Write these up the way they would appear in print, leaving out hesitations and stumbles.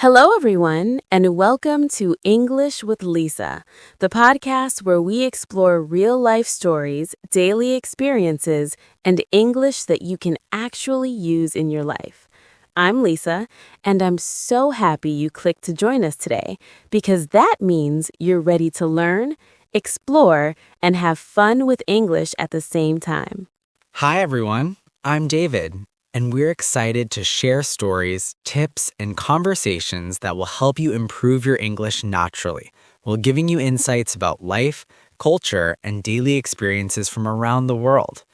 Hello, everyone, and welcome to English with Lisaa, the podcast where we explore real life stories, daily experiences, and English that you can actually use in your life. I'm Lisaa, and I'm so happy you clicked to join us today because that means you're ready to learn, explore, and have fun with English at the same time. Hi, everyone. I'm David, and we're excited to share stories, tips, and conversations that will help you improve your English naturally, while giving you insights about life, culture, and daily experiences from around the world.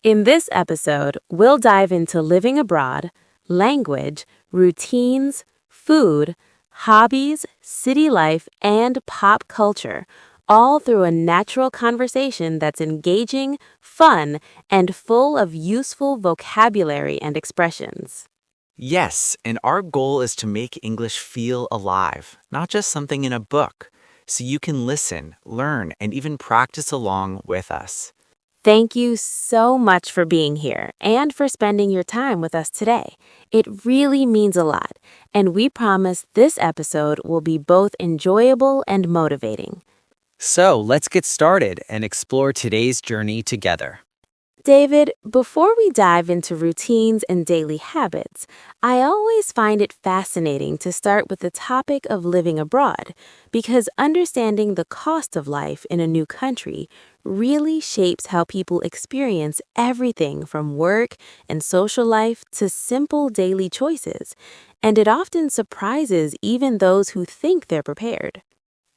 In this episode, we'll dive into living abroad, language, routines, food, hobbies, city life, and pop culture, all through a natural conversation that's engaging, fun, and full of useful vocabulary and expressions. Yes, and our goal is to make English feel alive, not just something in a book, so you can listen, learn, and even practice along with us. Thank you so much for being here and for spending your time with us today. It really means a lot, and we promise this episode will be both enjoyable and motivating. So let's get started and explore today's journey together. David, before we dive into routines and daily habits, I always find it fascinating to start with the topic of living abroad because understanding the cost of life in a new country really shapes how people experience everything from work and social life to simple daily choices, and it often surprises even those who think they're prepared.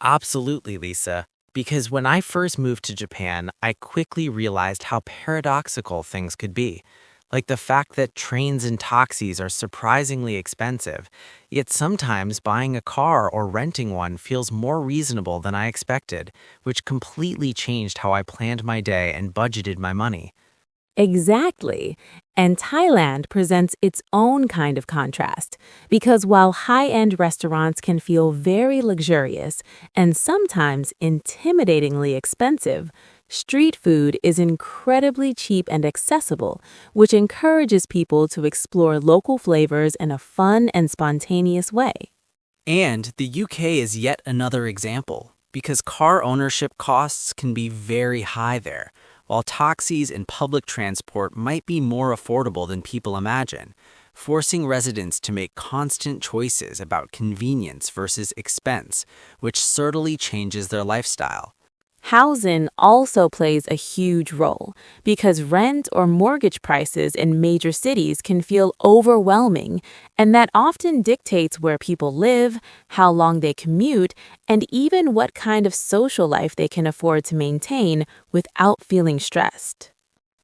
Absolutely, Lisa. Because when I first moved to Japan, I quickly realized how paradoxical things could be. Like the fact that trains and taxis are surprisingly expensive, yet sometimes buying a car or renting one feels more reasonable than I expected, which completely changed how I planned my day and budgeted my money. Exactly. And Thailand presents its own kind of contrast because while high-end restaurants can feel very luxurious and sometimes intimidatingly expensive, street food is incredibly cheap and accessible, which encourages people to explore local flavors in a fun and spontaneous way. And the UK is yet another example, because car ownership costs can be very high there, while taxis and public transport might be more affordable than people imagine, forcing residents to make constant choices about convenience versus expense, which certainly changes their lifestyle. Housing also plays a huge role because rent or mortgage prices in major cities can feel overwhelming, and that often dictates where people live, how long they commute, and even what kind of social life they can afford to maintain without feeling stressed.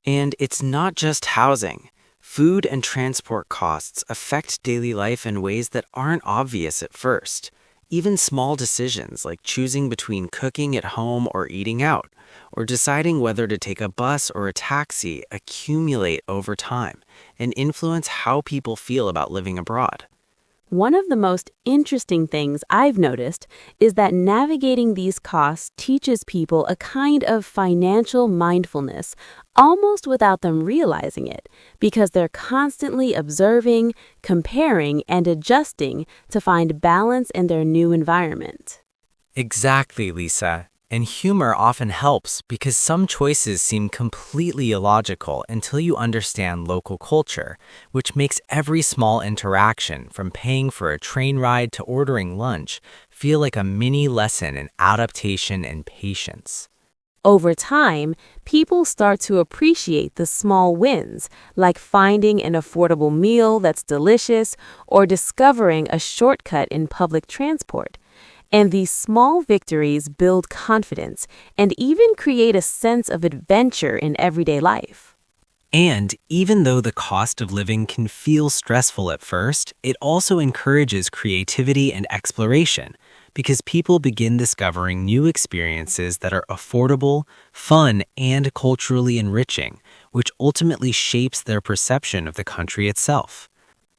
And it's not just housing. Food and transport costs affect daily life in ways that aren't obvious at first. Even small decisions like choosing between cooking at home or eating out, or deciding whether to take a bus or a taxi accumulate over time and influence how people feel about living abroad. One of the most interesting things I've noticed is that navigating these costs teaches people a kind of financial mindfulness, almost without them realizing it, because they're constantly observing, comparing, and adjusting to find balance in their new environment. Exactly, Lisa. And humor often helps because some choices seem completely illogical until you understand local culture, which makes every small interaction, from paying for a train ride to ordering lunch, feel like a mini lesson in adaptation and patience. Over time, people start to appreciate the small wins, like finding an affordable meal that's delicious or discovering a shortcut in public transport. And these small victories build confidence and even create a sense of adventure in everyday life. And even though the cost of living can feel stressful at first, it also encourages creativity and exploration because people begin discovering new experiences that are affordable, fun, and culturally enriching, which ultimately shapes their perception of the country itself.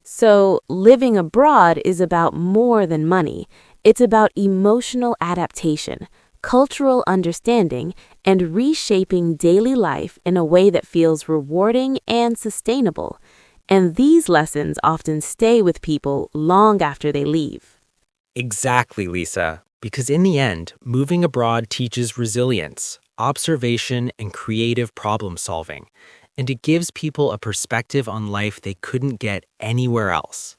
So, living abroad is about more than money. It's about emotional adaptation, cultural understanding, and reshaping daily life in a way that feels rewarding and sustainable. And these lessons often stay with people long after they leave. Exactly, Lisa. Because in the end, moving abroad teaches resilience, observation, and creative problem solving. And it gives people a perspective on life they couldn't get anywhere else.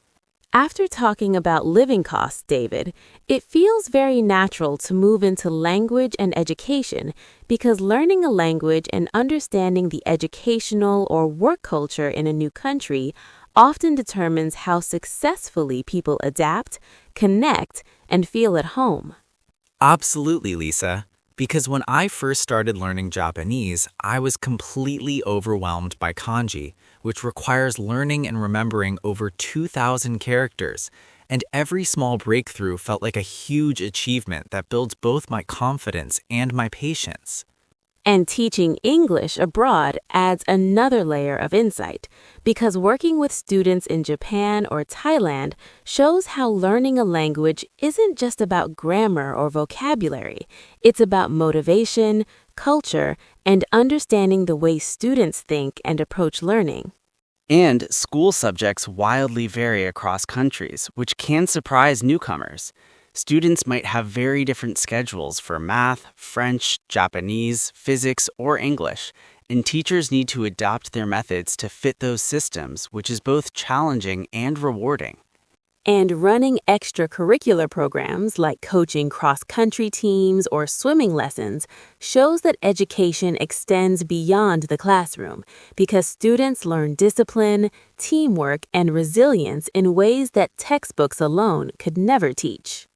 After talking about living costs, David, it feels very natural to move into language and education because learning a language and understanding the educational or work culture in a new country often determines how successfully people adapt, connect, and feel at home. Absolutely, Lisa. Because when I first started learning Japanese, I was completely overwhelmed by kanji, which requires learning and remembering over 2,000 characters. And every small breakthrough felt like a huge achievement that builds both my confidence and my patience. And teaching English abroad adds another layer of insight because working with students in Japan or Thailand shows how learning a language isn't just about grammar or vocabulary. It's about motivation, culture, and understanding the way students think and approach learning. And school subjects wildly vary across countries, which can surprise newcomers. Students might have very different schedules for math, French, Japanese, physics, or English, and teachers need to adapt their methods to fit those systems, which is both challenging and rewarding. And running extracurricular programs like coaching cross-country teams or swimming lessons shows that education extends beyond the classroom because students learn discipline, teamwork, and resilience in ways that textbooks alone could never teach.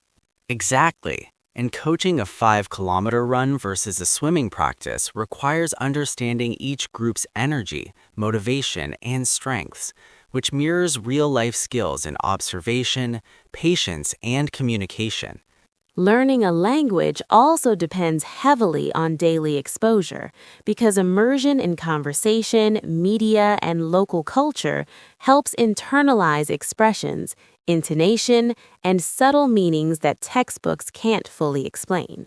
Exactly. And coaching a 5-kilometer run versus a swimming practice requires understanding each group's energy, motivation, and strengths, which mirrors real-life skills in observation, patience, and communication. Learning a language also depends heavily on daily exposure because immersion in conversation, media, and local culture helps internalize expressions, intonation, and subtle meanings that textbooks can't fully explain.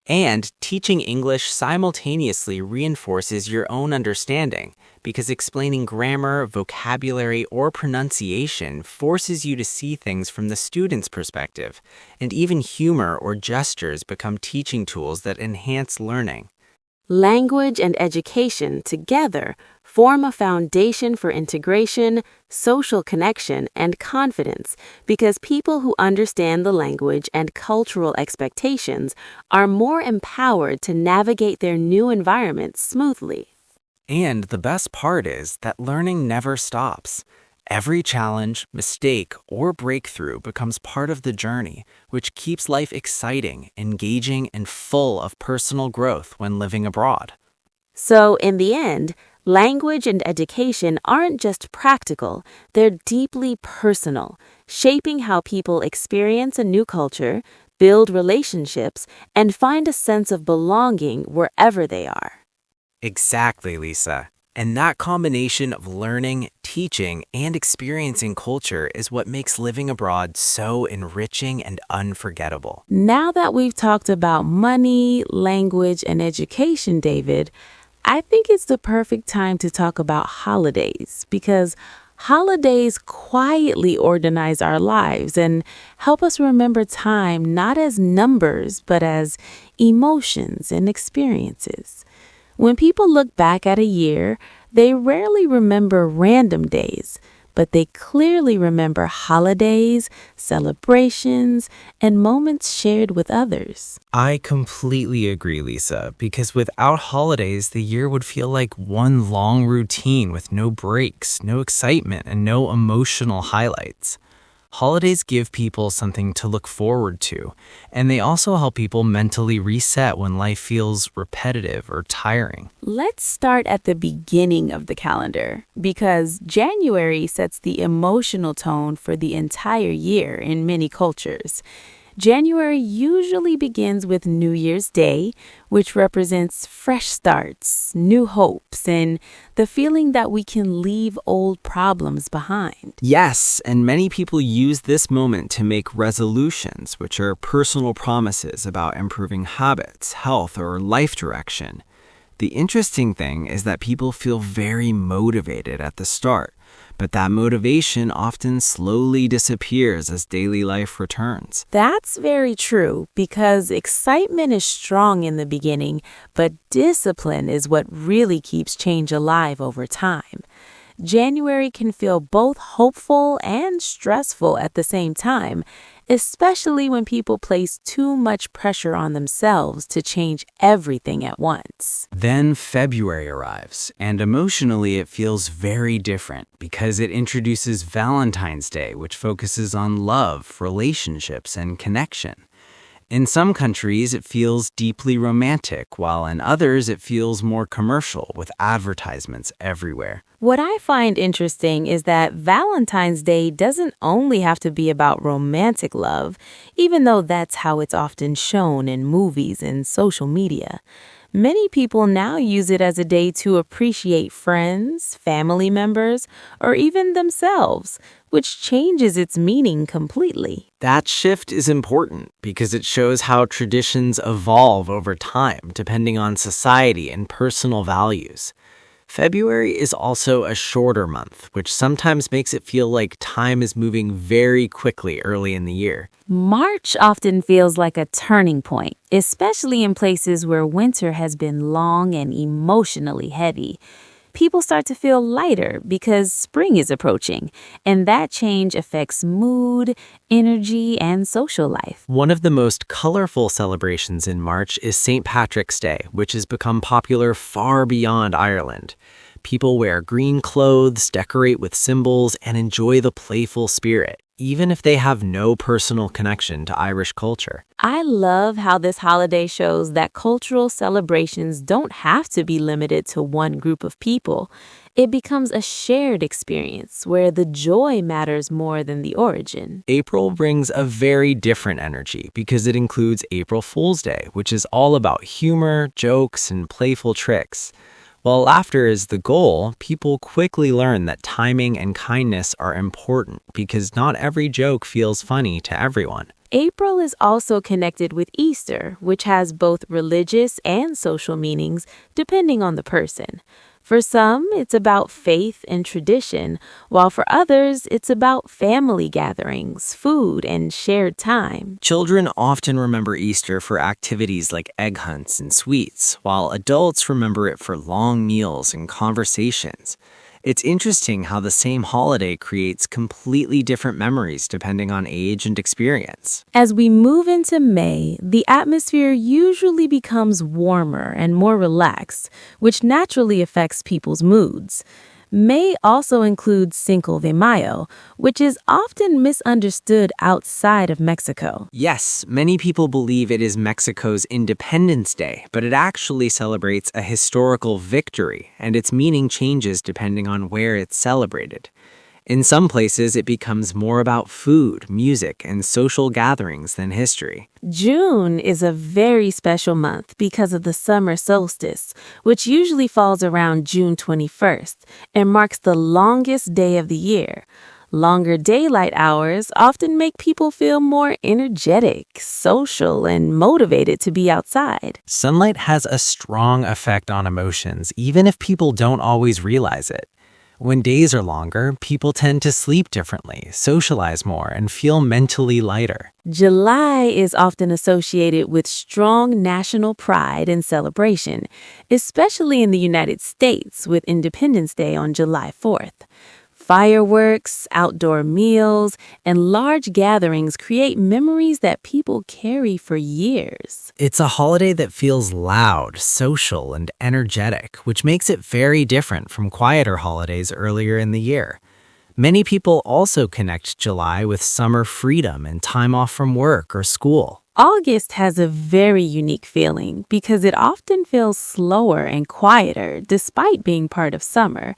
And teaching English simultaneously reinforces your own understanding because explaining grammar, vocabulary, or pronunciation forces you to see things from the student's perspective, and even humor or gestures become teaching tools that enhance learning. Language and education together form a foundation for integration, social connection, and confidence because people who understand the language and cultural expectations are more empowered to navigate their new environment smoothly. And the best part is that learning never stops. Every challenge, mistake, or breakthrough becomes part of the journey, which keeps life exciting, engaging, and full of personal growth when living abroad. So, in the end, language and education aren't just practical, they're deeply personal, shaping how people experience a new culture, build relationships, and find a sense of belonging wherever they are. Exactly, Lisa. And that combination of learning, teaching, and experiencing culture is what makes living abroad so enriching and unforgettable. Now that we've talked about money, language, and education, David, I think it's the perfect time to talk about holidays because holidays quietly organize our lives and help us remember time not as numbers but as emotions and experiences. When people look back at a year, they rarely remember random days, but they clearly remember holidays, celebrations, and moments shared with others. I completely agree, Lisa, because without holidays, the year would feel like one long routine with no breaks, no excitement, and no emotional highlights. Holidays give people something to look forward to, and they also help people mentally reset when life feels repetitive or tiring. Let's start at the beginning of the calendar because January sets the emotional tone for the entire year in many cultures. January usually begins with New Year's Day, which represents fresh starts, new hopes, and the feeling that we can leave old problems behind. Yes, and many people use this moment to make resolutions, which are personal promises about improving habits, health, or life direction. The interesting thing is that people feel very motivated at the start, but that motivation often slowly disappears as daily life returns. That's very true because excitement is strong in the beginning, but discipline is what really keeps change alive over time. January can feel both hopeful and stressful at the same time, especially when people place too much pressure on themselves to change everything at once. Then February arrives, and emotionally it feels very different because it introduces Valentine's Day, which focuses on love, relationships, and connection. In some countries, it feels deeply romantic, while in others, it feels more commercial with advertisements everywhere. What I find interesting is that Valentine's Day doesn't only have to be about romantic love, even though that's how it's often shown in movies and social media. Many people now use it as a day to appreciate friends, family members, or even themselves, which changes its meaning completely. That shift is important because it shows how traditions evolve over time depending on society and personal values. February is also a shorter month, which sometimes makes it feel like time is moving very quickly early in the year. March often feels like a turning point, especially in places where winter has been long and emotionally heavy. People start to feel lighter because spring is approaching, and that change affects mood, energy, and social life. One of the most colorful celebrations in March is St. Patrick's Day, which has become popular far beyond Ireland. People wear green clothes, decorate with symbols, and enjoy the playful spirit, even if they have no personal connection to Irish culture. I love how this holiday shows that cultural celebrations don't have to be limited to one group of people. It becomes a shared experience where the joy matters more than the origin. April brings a very different energy because it includes April Fool's Day, which is all about humor, jokes, and playful tricks. While laughter is the goal, people quickly learn that timing and kindness are important because not every joke feels funny to everyone. April is also connected with Easter, which has both religious and social meanings depending on the person. For some, it's about faith and tradition, while for others, it's about family gatherings, food, and shared time. Children often remember Easter for activities like egg hunts and sweets, while adults remember it for long meals and conversations. It's interesting how the same holiday creates completely different memories depending on age and experience. As we move into May, the atmosphere usually becomes warmer and more relaxed, which naturally affects people's moods. May also includes Cinco de Mayo, which is often misunderstood outside of Mexico. Yes, many people believe it is Mexico's Independence Day, but it actually celebrates a historical victory, and its meaning changes depending on where it's celebrated. In some places, it becomes more about food, music, and social gatherings than history. June is a very special month because of the summer solstice, which usually falls around June 21st and marks the longest day of the year. Longer daylight hours often make people feel more energetic, social, and motivated to be outside. Sunlight has a strong effect on emotions, even if people don't always realize it. When days are longer, people tend to sleep differently, socialize more, and feel mentally lighter. July is often associated with strong national pride and celebration, especially in the United States with Independence Day on July 4th. Fireworks, outdoor meals, and large gatherings create memories that people carry for years. It's a holiday that feels loud, social, and energetic, which makes it very different from quieter holidays earlier in the year. Many people also connect July with summer freedom and time off from work or school. August has a very unique feeling because it often feels slower and quieter despite being part of summer.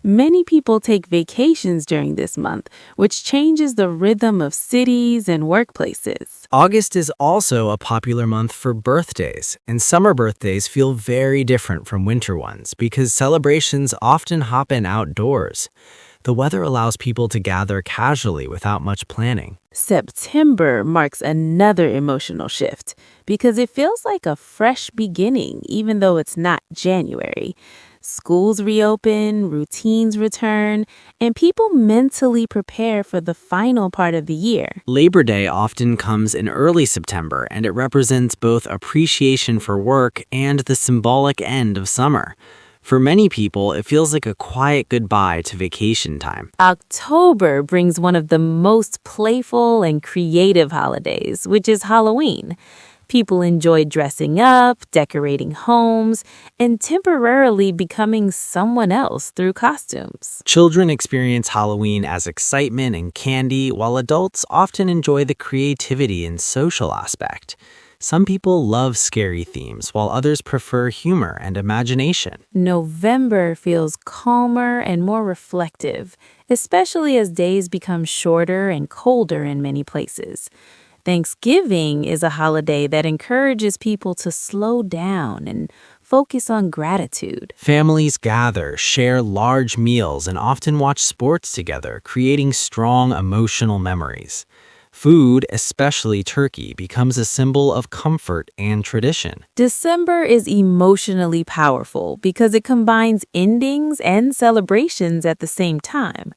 Many people take vacations during this month, which changes the rhythm of cities and workplaces. August is also a popular month for birthdays, and summer birthdays feel very different from winter ones because celebrations often happen outdoors. The weather allows people to gather casually without much planning. September marks another emotional shift because it feels like a fresh beginning even though it's not January. Schools reopen, routines return, and people mentally prepare for the final part of the year. Labor Day often comes in early September, and it represents both appreciation for work and the symbolic end of summer. For many people, it feels like a quiet goodbye to vacation time. October brings one of the most playful and creative holidays, which is Halloween. People enjoy dressing up, decorating homes, and temporarily becoming someone else through costumes. Children experience Halloween as excitement and candy, while adults often enjoy the creativity and social aspect. Some people love scary themes, while others prefer humor and imagination. November feels calmer and more reflective, especially as days become shorter and colder in many places. Thanksgiving is a holiday that encourages people to slow down and focus on gratitude. Families gather, share large meals, and often watch sports together, creating strong emotional memories. Food, especially turkey, becomes a symbol of comfort and tradition. December is emotionally powerful because it combines endings and celebrations at the same time.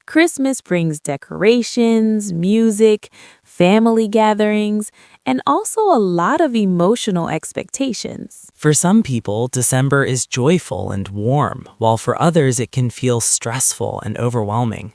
Christmas brings decorations, music, family gatherings, and also a lot of emotional expectations. For some people, December is joyful and warm, while for others it can feel stressful and overwhelming.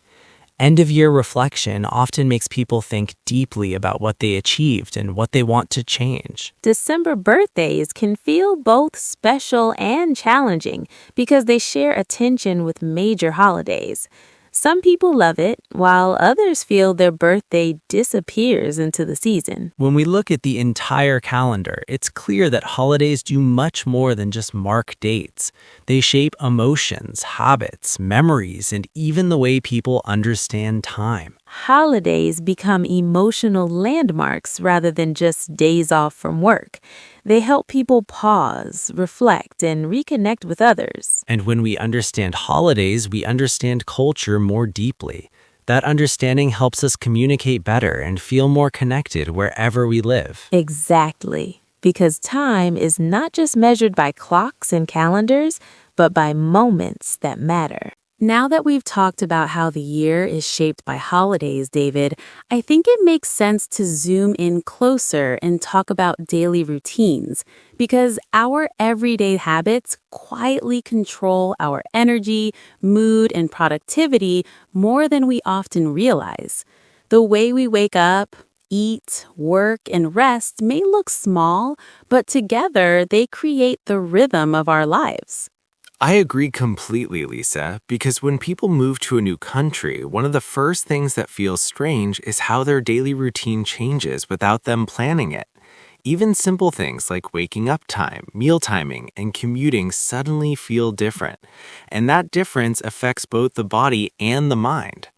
End-of-year reflection often makes people think deeply about what they achieved and what they want to change. December birthdays can feel both special and challenging because they share attention with major holidays. Some people love it, while others feel their birthday disappears into the season. When we look at the entire calendar, it's clear that holidays do much more than just mark dates. They shape emotions, habits, memories, and even the way people understand time. Holidays become emotional landmarks rather than just days off from work. They help people pause, reflect, and reconnect with others. And when we understand holidays, we understand culture more deeply. That understanding helps us communicate better and feel more connected wherever we live. Exactly. Because time is not just measured by clocks and calendars, but by moments that matter. Now that we've talked about how the year is shaped by holidays, David, I think it makes sense to zoom in closer and talk about daily routines, because our everyday habits quietly control our energy, mood, and productivity more than we often realize. The way we wake up, eat, work, and rest may look small, but together they create the rhythm of our lives. I agree completely, Lisa, because when people move to a new country, one of the first things that feels strange is how their daily routine changes without them planning it. Even simple things like waking up time, meal timing, and commuting suddenly feel different. And that difference affects both the body and the mind.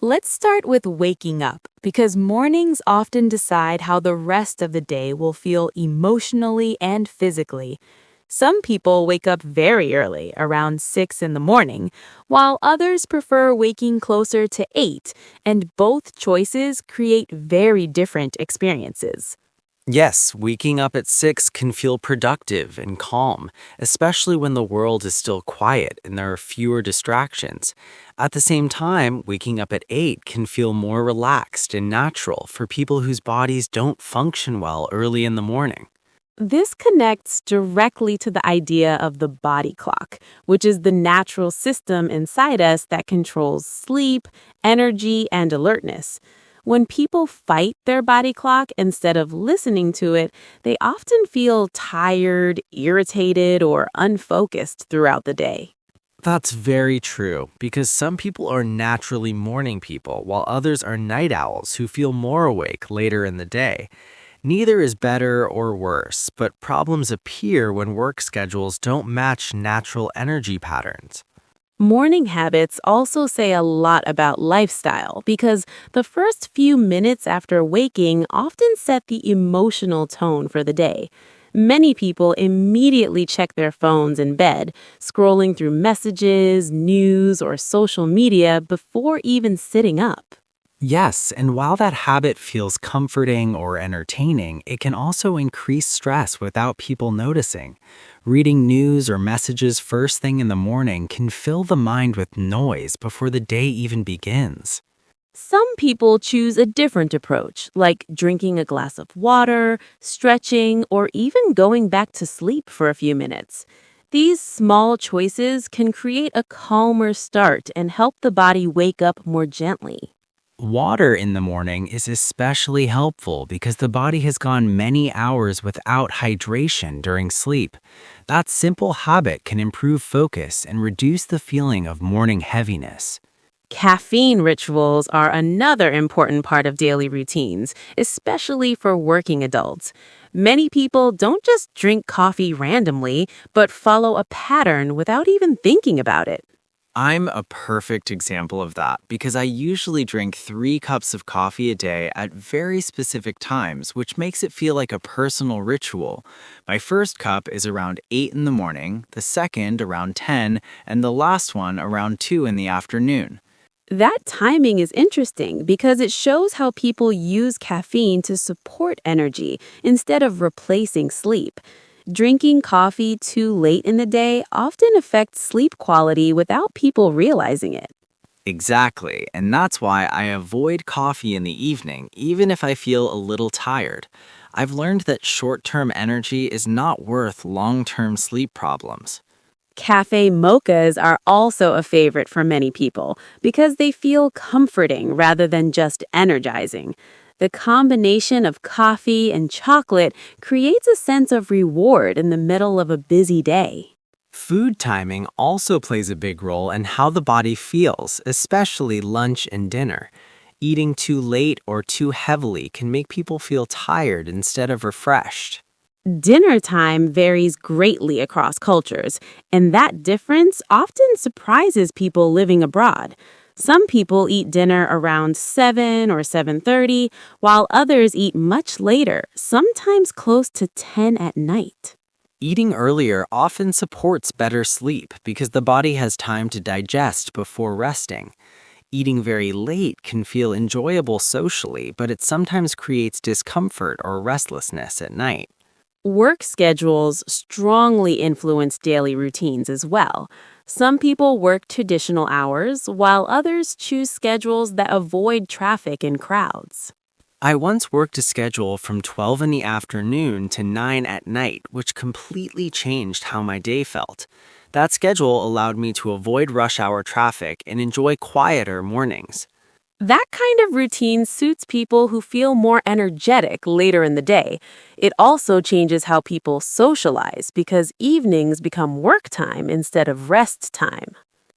Let's start with waking up, because mornings often decide how the rest of the day will feel emotionally and physically. Some people wake up very early, around 6 in the morning, while others prefer waking closer to 8, and both choices create very different experiences. Yes, waking up at 6 can feel productive and calm, especially when the world is still quiet and there are fewer distractions. At the same time, waking up at 8 can feel more relaxed and natural for people whose bodies don't function well early in the morning. This connects directly to the idea of the body clock, which is the natural system inside us that controls sleep, energy, and alertness. When people fight their body clock instead of listening to it, they often feel tired, irritated, or unfocused throughout the day. That's very true, because some people are naturally morning people, while others are night owls who feel more awake later in the day. Neither is better or worse, but problems appear when work schedules don't match natural energy patterns. Morning habits also say a lot about lifestyle because the first few minutes after waking often set the emotional tone for the day. Many people immediately check their phones in bed, scrolling through messages, news, or social media before even sitting up. Yes, and while that habit feels comforting or entertaining, it can also increase stress without people noticing. Reading news or messages first thing in the morning can fill the mind with noise before the day even begins. Some people choose a different approach, like drinking a glass of water, stretching, or even going back to sleep for a few minutes. These small choices can create a calmer start and help the body wake up more gently. Water in the morning is especially helpful because the body has gone many hours without hydration during sleep. That simple habit can improve focus and reduce the feeling of morning heaviness. Caffeine rituals are another important part of daily routines, especially for working adults. Many people don't just drink coffee randomly, but follow a pattern without even thinking about it. I'm a perfect example of that because I usually drink 3 cups of coffee a day at very specific times, which makes it feel like a personal ritual. My first cup is around 8 in the morning, the second around 10, and the last one around 2 in the afternoon. That timing is interesting because it shows how people use caffeine to support energy instead of replacing sleep. Drinking coffee too late in the day often affects sleep quality without people realizing it. Exactly, and that's why I avoid coffee in the evening, even if I feel a little tired. I've learned that short term energy is not worth long term sleep problems. Cafe mochas are also a favorite for many people because they feel comforting rather than just energizing. The combination of coffee and chocolate creates a sense of reward in the middle of a busy day. Food timing also plays a big role in how the body feels, especially lunch and dinner. Eating too late or too heavily can make people feel tired instead of refreshed. Dinner time varies greatly across cultures, and that difference often surprises people living abroad. Some people eat dinner around 7 or 7:30, while others eat much later, sometimes close to 10 at night. Eating earlier often supports better sleep because the body has time to digest before resting. Eating very late can feel enjoyable socially, but it sometimes creates discomfort or restlessness at night. Work schedules strongly influence daily routines as well. Some people work traditional hours, while others choose schedules that avoid traffic and crowds. I once worked a schedule from 12 in the afternoon to 9 at night, which completely changed how my day felt. That schedule allowed me to avoid rush hour traffic and enjoy quieter mornings. That kind of routine suits people who feel more energetic later in the day. It also changes how people socialize because evenings become work time instead of rest time.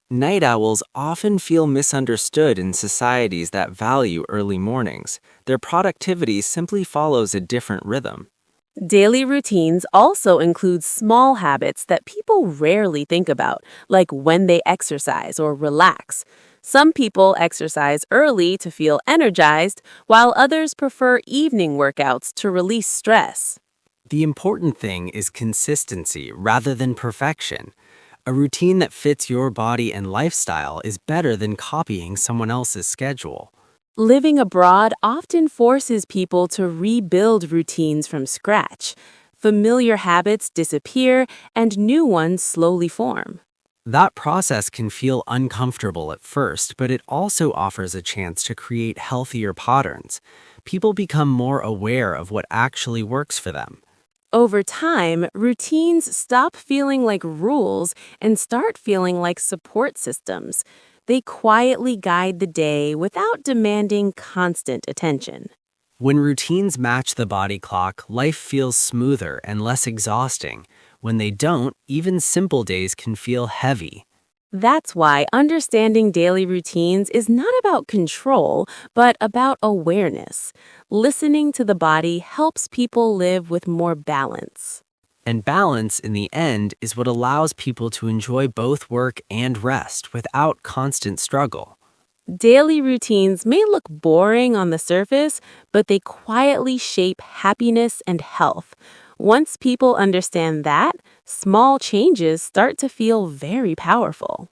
Night owls often feel misunderstood in societies that value early mornings. Their productivity simply follows a different rhythm. Daily routines also include small habits that people rarely think about, like when they exercise or relax. Some people exercise early to feel energized, while others prefer evening workouts to release stress. The important thing is consistency rather than perfection. A routine that fits your body and lifestyle is better than copying someone else's schedule. Living abroad often forces people to rebuild routines from scratch. Familiar habits disappear and new ones slowly form. That process can feel uncomfortable at first, but it also offers a chance to create healthier patterns. People become more aware of what actually works for them. Over time, routines stop feeling like rules and start feeling like support systems. They quietly guide the day without demanding constant attention. When routines match the body clock, life feels smoother and less exhausting. When they don't, even simple days can feel heavy. That's why understanding daily routines is not about control, but about awareness. Listening to the body helps people live with more balance. And balance, in the end, is what allows people to enjoy both work and rest without constant struggle. Daily routines may look boring on the surface, but they quietly shape happiness and health. Once people understand that, small changes start to feel very powerful.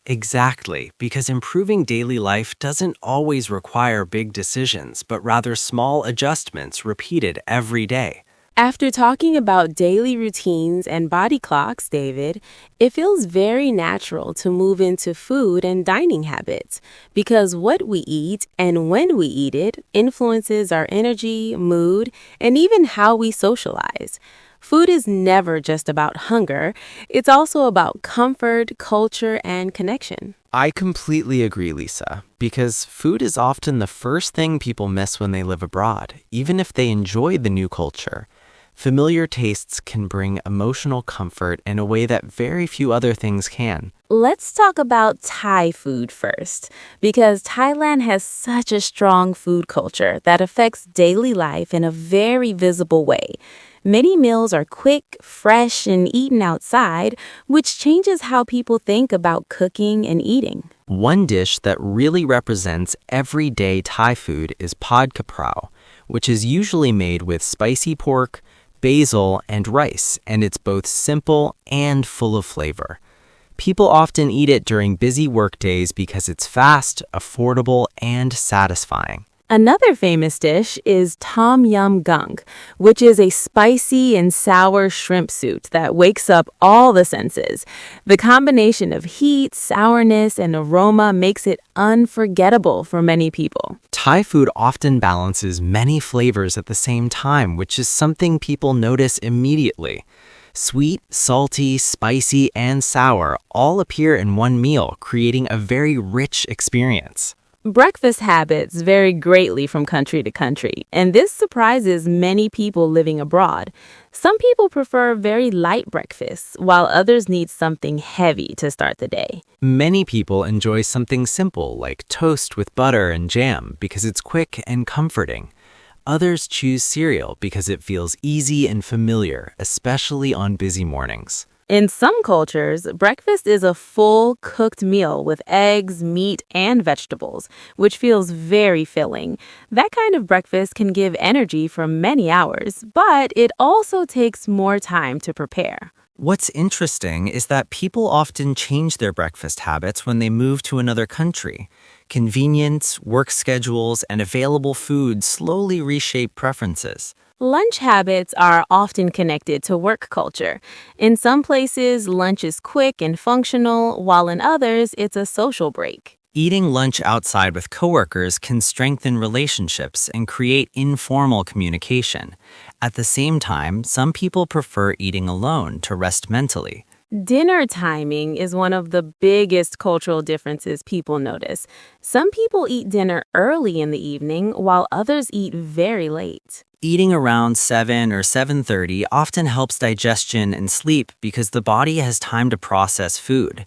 Exactly, because improving daily life doesn't always require big decisions, but rather small adjustments repeated every day. After talking about daily routines and body clocks, David, it feels very natural to move into food and dining habits because what we eat and when we eat it influences our energy, mood, and even how we socialize. Food is never just about hunger, it's also about comfort, culture, and connection. I completely agree, Lisa, because food is often the first thing people miss when they live abroad, even if they enjoy the new culture. Familiar tastes can bring emotional comfort in a way that very few other things can. Let's talk about Thai food first, because Thailand has such a strong food culture that affects daily life in a very visible way. Many meals are quick, fresh, and eaten outside, which changes how people think about cooking and eating. One dish that really represents everyday Thai food is pad kaprao, which is usually made with spicy pork, basil, and rice, and it's both simple and full of flavor. People often eat it during busy work days because it's fast, affordable, and satisfying. Another famous dish is tom yum goong, which is a spicy and sour shrimp soup that wakes up all the senses. The combination of heat, sourness, and aroma makes it unforgettable for many people. Thai food often balances many flavors at the same time, which is something people notice immediately. Sweet, salty, spicy, and sour all appear in one meal, creating a very rich experience. Breakfast habits vary greatly from country to country, and this surprises many people living abroad. Some people prefer very light breakfasts, while others need something heavy to start the day. Many people enjoy something simple like toast with butter and jam because it's quick and comforting. Others choose cereal because it feels easy and familiar, especially on busy mornings. In some cultures, breakfast is a full cooked meal with eggs, meat, and vegetables, which feels very filling. That kind of breakfast can give energy for many hours, but it also takes more time to prepare. What's interesting is that people often change their breakfast habits when they move to another country. Convenience, work schedules, and available food slowly reshape preferences. Lunch habits are often connected to work culture. In some places, lunch is quick and functional, while in others, it's a social break. Eating lunch outside with coworkers can strengthen relationships and create informal communication. At the same time, some people prefer eating alone to rest mentally. Dinner timing is one of the biggest cultural differences people notice. Some people eat dinner early in the evening, while others eat very late. Eating around 7 or 7:30 often helps digestion and sleep because the body has time to process food.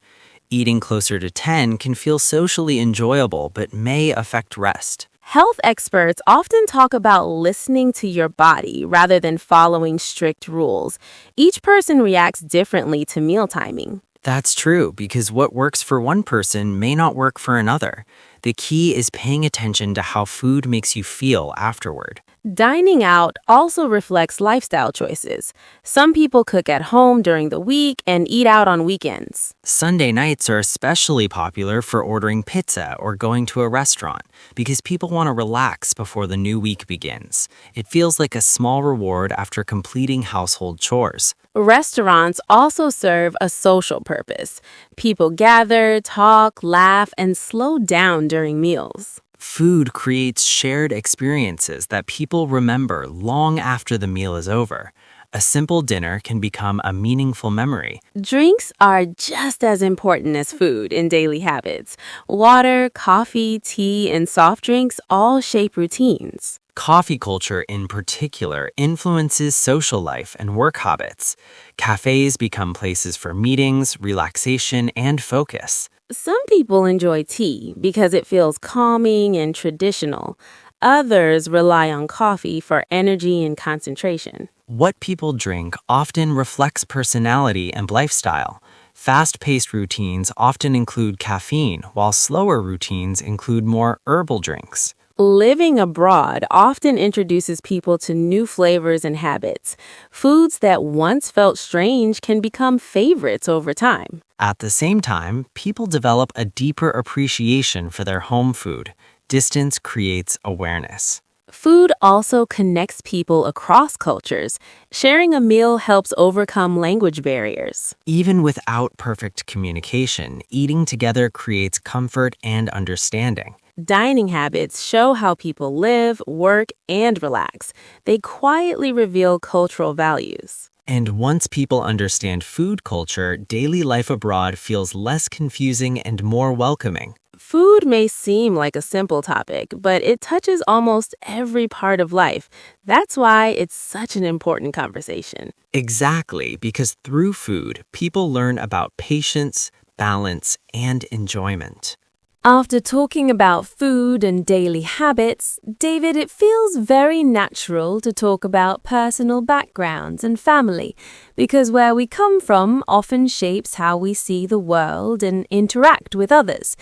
Eating closer to 10 can feel socially enjoyable but may affect rest. Health experts often talk about listening to your body rather than following strict rules. Each person reacts differently to meal timing. That's true, because what works for one person may not work for another. The key is paying attention to how food makes you feel afterward. Dining out also reflects lifestyle choices. Some people cook at home during the week and eat out on weekends. Sunday nights are especially popular for ordering pizza or going to a restaurant because people want to relax before the new week begins. It feels like a small reward after completing household chores. Restaurants also serve a social purpose. People gather, talk, laugh, and slow down during meals. Food creates shared experiences that people remember long after the meal is over. A simple dinner can become a meaningful memory. Drinks are just as important as food in daily habits. Water, coffee, tea, and soft drinks all shape routines. Coffee culture in particular influences social life and work habits. Cafes become places for meetings, relaxation, and focus. Some people enjoy tea because it feels calming and traditional. Others rely on coffee for energy and concentration. What people drink often reflects personality and lifestyle. Fast-paced routines often include caffeine, while slower routines include more herbal drinks. Living abroad often introduces people to new flavors and habits. Foods that once felt strange can become favorites over time. At the same time, people develop a deeper appreciation for their home food. Distance creates awareness. Food also connects people across cultures. Sharing a meal helps overcome language barriers. Even without perfect communication, eating together creates comfort and understanding. Dining habits show how people live, work, and relax. They quietly reveal cultural values. And once people understand food culture, daily life abroad feels less confusing and more welcoming. Food may seem like a simple topic, but it touches almost every part of life. That's why it's such an important conversation. Exactly, because through food, people learn about patience, balance, and enjoyment. After talking about food and daily habits, David, it feels very natural to talk about personal backgrounds and family, because where we come from often shapes how we see the world and interact with others.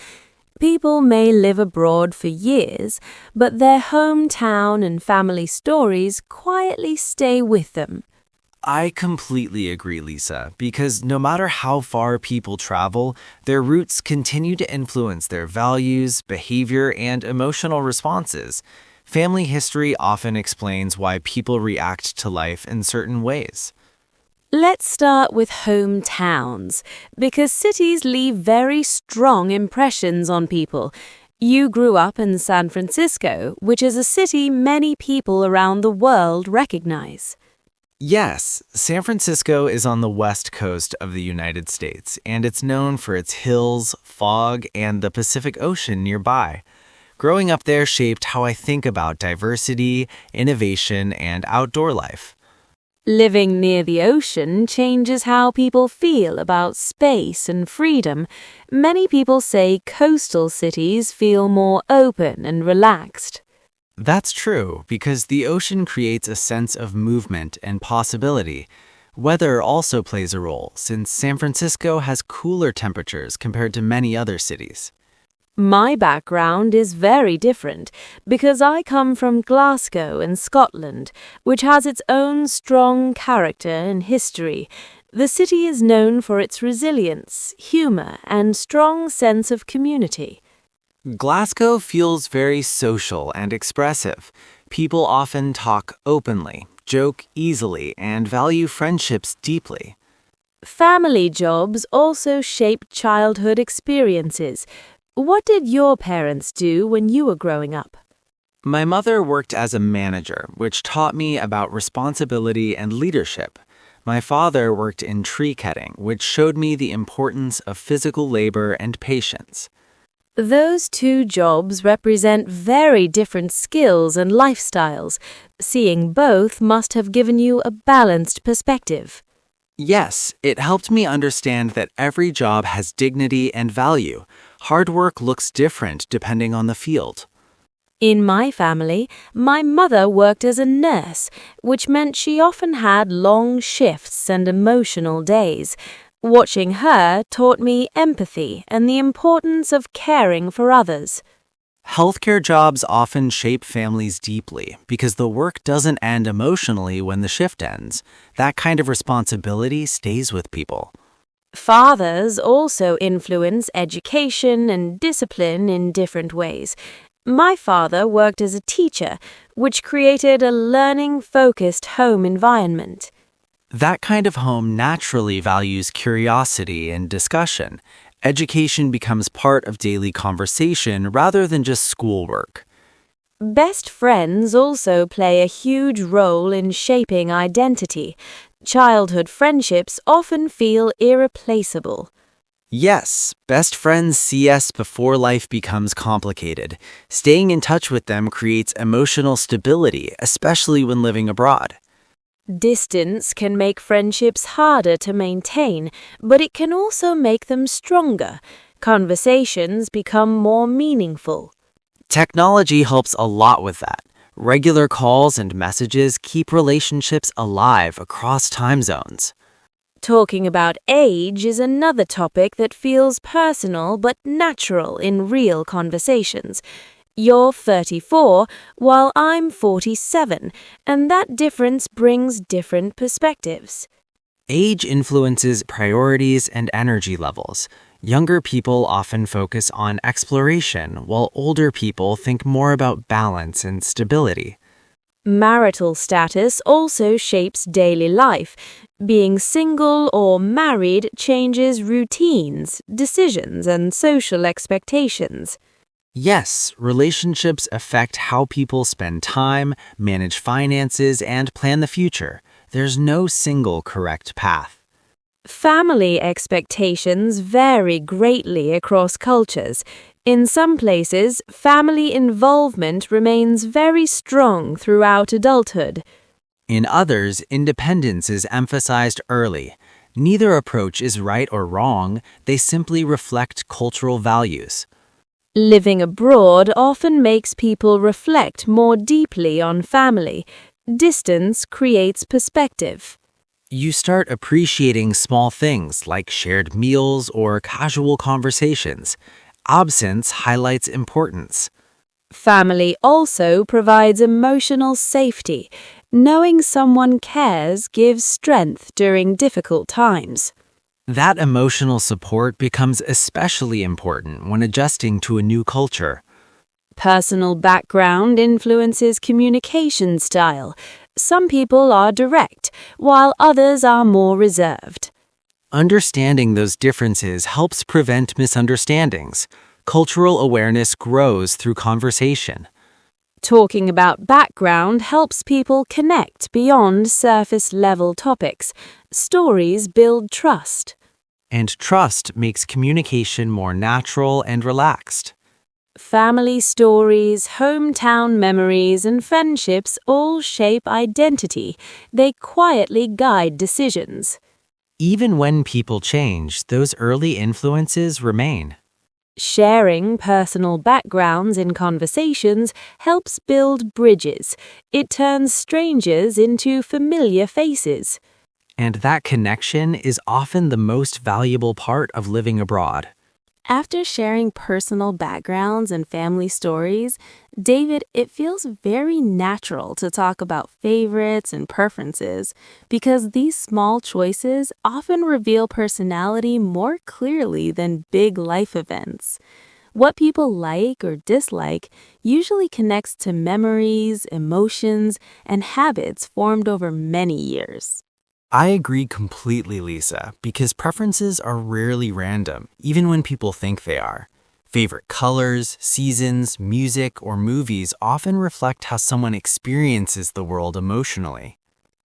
People may live abroad for years, but their hometown and family stories quietly stay with them. I completely agree, Lisa, because no matter how far people travel, their roots continue to influence their values, behavior, and emotional responses. Family history often explains why people react to life in certain ways. Let's start with hometowns, because cities leave very strong impressions on people. You grew up in San Francisco, which is a city many people around the world recognize. Yes, San Francisco is on the west coast of the United States, and it's known for its hills, fog, and the Pacific Ocean nearby. Growing up there shaped how I think about diversity, innovation, and outdoor life. Living near the ocean changes how people feel about space and freedom. Many people say coastal cities feel more open and relaxed. That's true, because the ocean creates a sense of movement and possibility. Weather also plays a role, since San Francisco has cooler temperatures compared to many other cities. My background is very different because I come from Glasgow in Scotland, which has its own strong character and history. The city is known for its resilience, humor, and strong sense of community. Glasgow feels very social and expressive. People often talk openly, joke easily, and value friendships deeply. Family jobs also shape childhood experiences. What did your parents do when you were growing up? My mother worked as a manager, which taught me about responsibility and leadership. My father worked in tree cutting, which showed me the importance of physical labor and patience. Those two jobs represent very different skills and lifestyles. Seeing both must have given you a balanced perspective. Yes, it helped me understand that every job has dignity and value. Hard work looks different depending on the field. In my family, my mother worked as a nurse, which meant she often had long shifts and emotional days. Watching her taught me empathy and the importance of caring for others. Healthcare jobs often shape families deeply because the work doesn't end emotionally when the shift ends. That kind of responsibility stays with people. Fathers also influence education and discipline in different ways. My father worked as a teacher, which created a learning-focused home environment. That kind of home naturally values curiosity and discussion. Education becomes part of daily conversation rather than just schoolwork. Best friends also play a huge role in shaping identity. Childhood friendships often feel irreplaceable. Yes, best friends see us before life becomes complicated. Staying in touch with them creates emotional stability, especially when living abroad. Distance can make friendships harder to maintain, but it can also make them stronger. Conversations become more meaningful. Technology helps a lot with that. Regular calls and messages keep relationships alive across time zones. Talking about age is another topic that feels personal but natural in real conversations. You're 34, while I'm 47, and that difference brings different perspectives. Age influences priorities and energy levels. Younger people often focus on exploration, while older people think more about balance and stability. Marital status also shapes daily life. Being single or married changes routines, decisions, and social expectations. Yes, relationships affect how people spend time, manage finances, and plan the future. There's no single correct path. Family expectations vary greatly across cultures. In some places, family involvement remains very strong throughout adulthood. In others, independence is emphasized early. Neither approach is right or wrong, they simply reflect cultural values. Living abroad often makes people reflect more deeply on family. Distance creates perspective. You start appreciating small things like shared meals or casual conversations. Absence highlights importance. Family also provides emotional safety. Knowing someone cares gives strength during difficult times. That emotional support becomes especially important when adjusting to a new culture. Personal background influences communication style. Some people are direct, while others are more reserved. Understanding those differences helps prevent misunderstandings. Cultural awareness grows through conversation. Talking about background helps people connect beyond surface-level topics. Stories build trust. And trust makes communication more natural and relaxed. Family stories, hometown memories, and friendships all shape identity. They quietly guide decisions. Even when people change, those early influences remain. Sharing personal backgrounds in conversations helps build bridges. It turns strangers into familiar faces. And that connection is often the most valuable part of living abroad. After sharing personal backgrounds and family stories, David, it feels very natural to talk about favorites and preferences because these small choices often reveal personality more clearly than big life events. What people like or dislike usually connects to memories, emotions, and habits formed over many years. I agree completely, Lisa, because preferences are rarely random, even when people think they are. Favorite colors, seasons, music, or movies often reflect how someone experiences the world emotionally.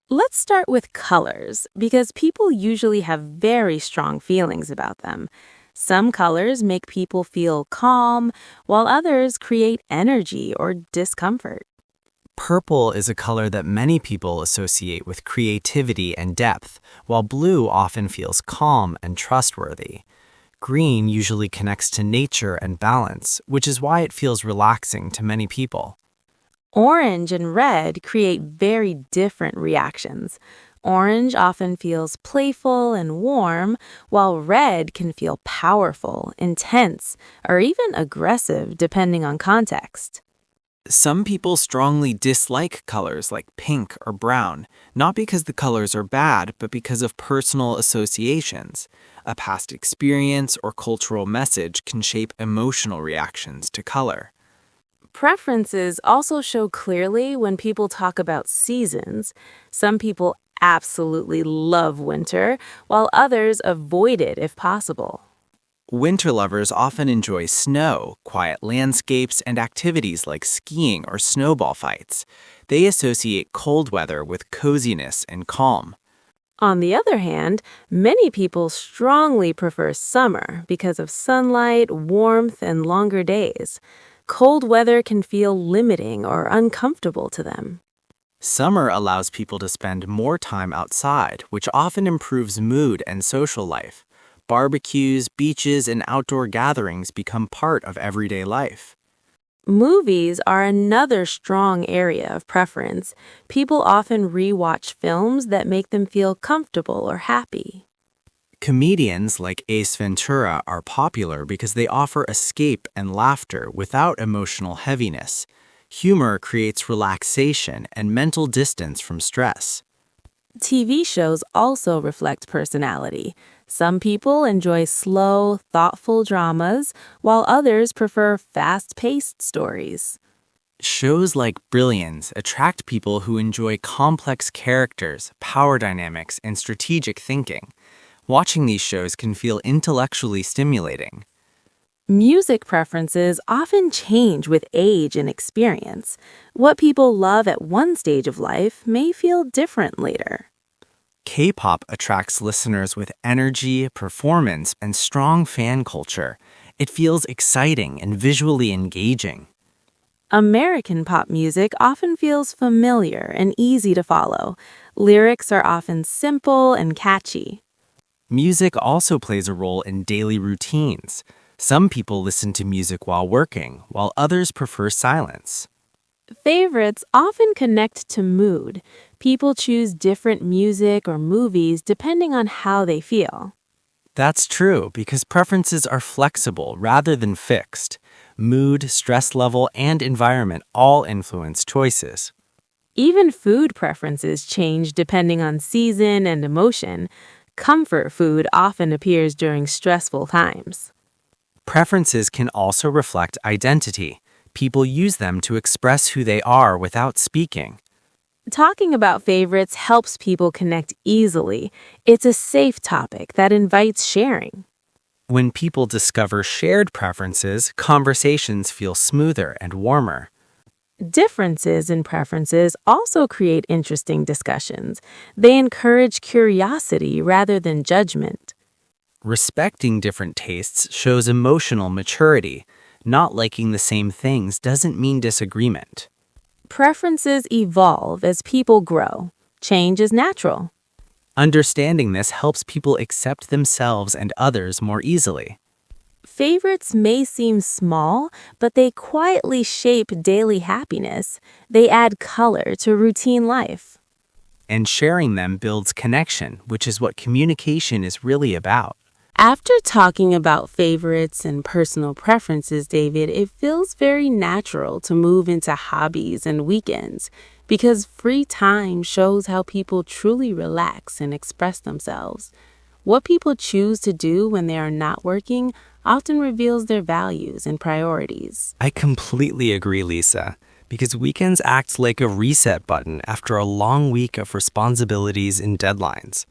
Let's start with colors, because people usually have very strong feelings about them. Some colors make people feel calm, while others create energy or discomfort. Purple is a color that many people associate with creativity and depth, while blue often feels calm and trustworthy. Green usually connects to nature and balance, which is why it feels relaxing to many people. Orange and red create very different reactions. Orange often feels playful and warm, while red can feel powerful, intense, or even aggressive depending on context. Some people strongly dislike colors like pink or brown, not because the colors are bad, but because of personal associations. A past experience or cultural message can shape emotional reactions to color. Preferences also show clearly when people talk about seasons. Some people absolutely love winter, while others avoid it if possible. Winter lovers often enjoy snow, quiet landscapes, and activities like skiing or snowball fights. They associate cold weather with coziness and calm. On the other hand, many people strongly prefer summer because of sunlight, warmth, and longer days. Cold weather can feel limiting or uncomfortable to them. Summer allows people to spend more time outside, which often improves mood and social life. Barbecues, beaches, and outdoor gatherings become part of everyday life. Movies are another strong area of preference. People often rewatch films that make them feel comfortable or happy. Comedians like Ace Ventura are popular because they offer escape and laughter without emotional heaviness. Humor creates relaxation and mental distance from stress. TV shows also reflect personality. Some people enjoy slow, thoughtful dramas, while others prefer fast-paced stories. Shows like Brilliance attract people who enjoy complex characters, power dynamics, and strategic thinking. Watching these shows can feel intellectually stimulating. Music preferences often change with age and experience. What people love at one stage of life may feel different later. K-pop attracts listeners with energy, performance, and strong fan culture. It feels exciting and visually engaging. American pop music often feels familiar and easy to follow. Lyrics are often simple and catchy. Music also plays a role in daily routines. Some people listen to music while working, while others prefer silence. Favorites often connect to mood. People choose different music or movies depending on how they feel. That's true because preferences are flexible rather than fixed. Mood, stress level, and environment all influence choices. Even food preferences change depending on season and emotion. Comfort food often appears during stressful times. Preferences can also reflect identity. People use them to express who they are without speaking. Talking about favorites helps people connect easily. It's a safe topic that invites sharing. When people discover shared preferences, conversations feel smoother and warmer. Differences in preferences also create interesting discussions. They encourage curiosity rather than judgment. Respecting different tastes shows emotional maturity. Not liking the same things doesn't mean disagreement. Preferences evolve as people grow. Change is natural. Understanding this helps people accept themselves and others more easily. Favorites may seem small, but they quietly shape daily happiness. They add color to routine life. And sharing them builds connection, which is what communication is really about. After talking about favorites and personal preferences, David, it feels very natural to move into hobbies and weekends because free time shows how people truly relax and express themselves. What people choose to do when they are not working often reveals their values and priorities. I completely agree, Lisa, because weekends act like a reset button after a long week of responsibilities and deadlines.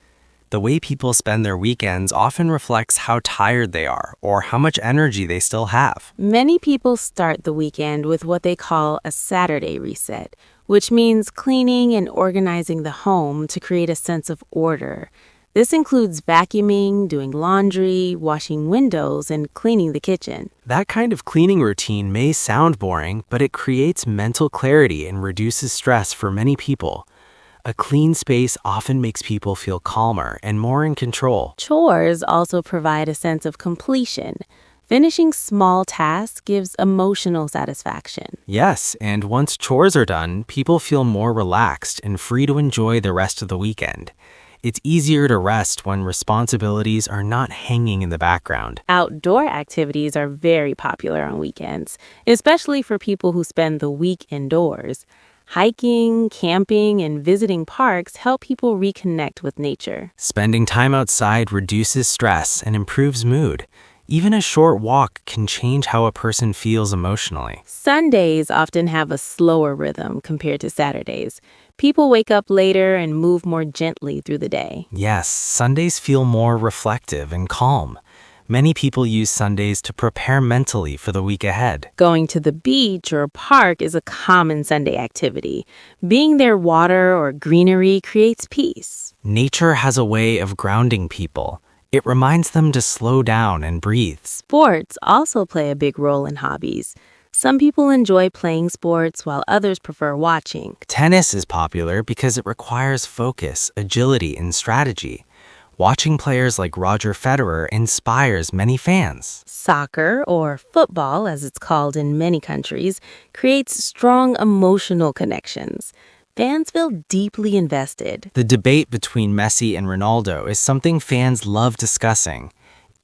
The way people spend their weekends often reflects how tired they are or how much energy they still have. Many people start the weekend with what they call a Saturday reset, which means cleaning and organizing the home to create a sense of order. This includes vacuuming, doing laundry, washing windows, and cleaning the kitchen. That kind of cleaning routine may sound boring, but it creates mental clarity and reduces stress for many people. A clean space often makes people feel calmer and more in control. Chores also provide a sense of completion. Finishing small tasks gives emotional satisfaction. Yes, and once chores are done, people feel more relaxed and free to enjoy the rest of the weekend. It's easier to rest when responsibilities are not hanging in the background. Outdoor activities are very popular on weekends, especially for people who spend the week indoors. Hiking, camping, and visiting parks help people reconnect with nature. Spending time outside reduces stress and improves mood. Even a short walk can change how a person feels emotionally. Sundays often have a slower rhythm compared to Saturdays. People wake up later and move more gently through the day. Yes, Sundays feel more reflective and calm. Many people use Sundays to prepare mentally for the week ahead. Going to the beach or park is a common Sunday activity. Being near water or greenery creates peace. Nature has a way of grounding people. It reminds them to slow down and breathe. Sports also play a big role in hobbies. Some people enjoy playing sports while others prefer watching. Tennis is popular because it requires focus, agility, and strategy. Watching players like Roger Federer inspires many fans. Soccer, or football as it's called in many countries, creates strong emotional connections. Fans feel deeply invested. The debate between Messi and Ronaldo is something fans love discussing.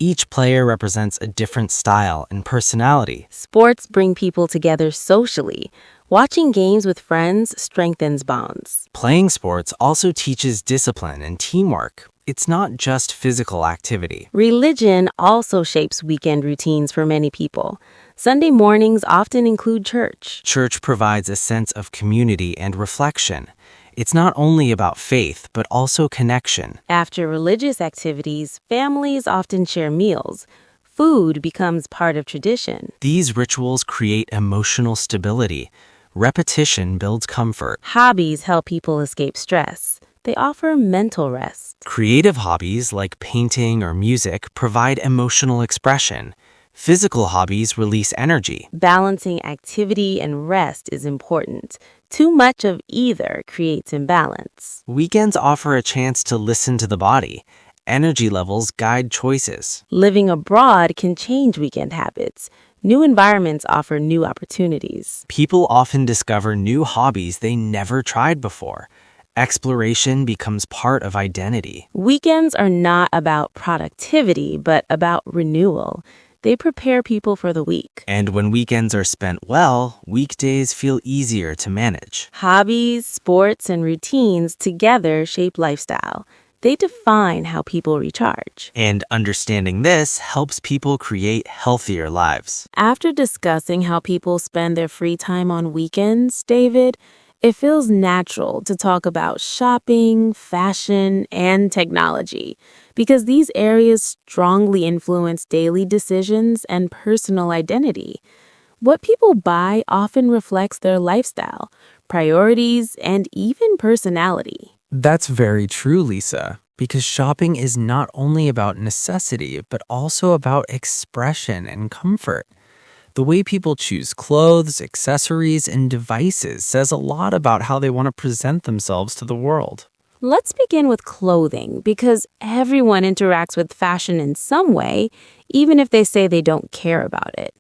Each player represents a different style and personality. Sports bring people together socially. Watching games with friends strengthens bonds. Playing sports also teaches discipline and teamwork. It's not just physical activity. Religion also shapes weekend routines for many people. Sunday mornings often include church. Church provides a sense of community and reflection. It's not only about faith, but also connection. After religious activities, families often share meals. Food becomes part of tradition. These rituals create emotional stability. Repetition builds comfort. Hobbies help people escape stress. They offer mental rest. Creative hobbies like painting or music provide emotional expression. Physical hobbies release energy. Balancing activity and rest is important. Too much of either creates imbalance. Weekends offer a chance to listen to the body. Energy levels guide choices. Living abroad can change weekend habits. New environments offer new opportunities. People often discover new hobbies they never tried before. Exploration becomes part of identity. Weekends are not about productivity, but about renewal. They prepare people for the week. And when weekends are spent well, weekdays feel easier to manage. Hobbies, sports, and routines together shape lifestyle. They define how people recharge. And understanding this helps people create healthier lives. After discussing how people spend their free time on weekends, David, it feels natural to talk about shopping, fashion, and technology because these areas strongly influence daily decisions and personal identity. What people buy often reflects their lifestyle, priorities, and even personality. That's very true, Lisaa, because shopping is not only about necessity, but also about expression and comfort. The way people choose clothes, accessories, and devices says a lot about how they want to present themselves to the world. Let's begin with clothing because everyone interacts with fashion in some way, even if they say they don't care about it.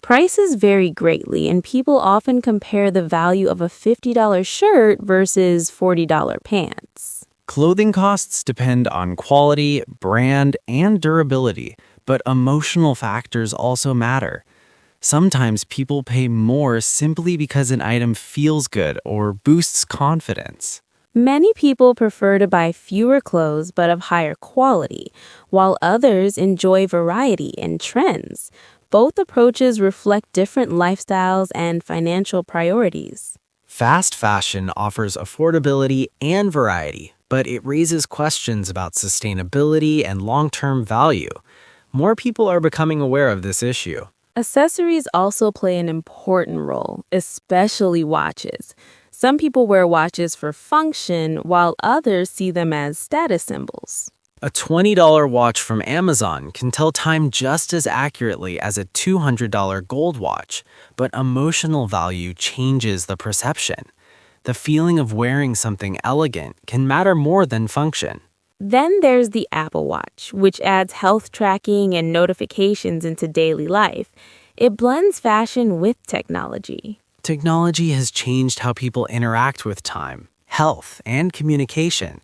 Prices vary greatly, and people often compare the value of a $50 shirt versus $40 pants. Clothing costs depend on quality, brand, and durability, but emotional factors also matter. Sometimes people pay more simply because an item feels good or boosts confidence. Many people prefer to buy fewer clothes but of higher quality, while others enjoy variety and trends. Both approaches reflect different lifestyles and financial priorities. Fast fashion offers affordability and variety, but it raises questions about sustainability and long-term value. More people are becoming aware of this issue. Accessories also play an important role, especially watches. Some people wear watches for function, while others see them as status symbols. A $20 watch from Amazon can tell time just as accurately as a $200 gold watch, but emotional value changes the perception. The feeling of wearing something elegant can matter more than function. Then there's the Apple Watch, which adds health tracking and notifications into daily life. It blends fashion with technology. Technology has changed how people interact with time, health, and communication.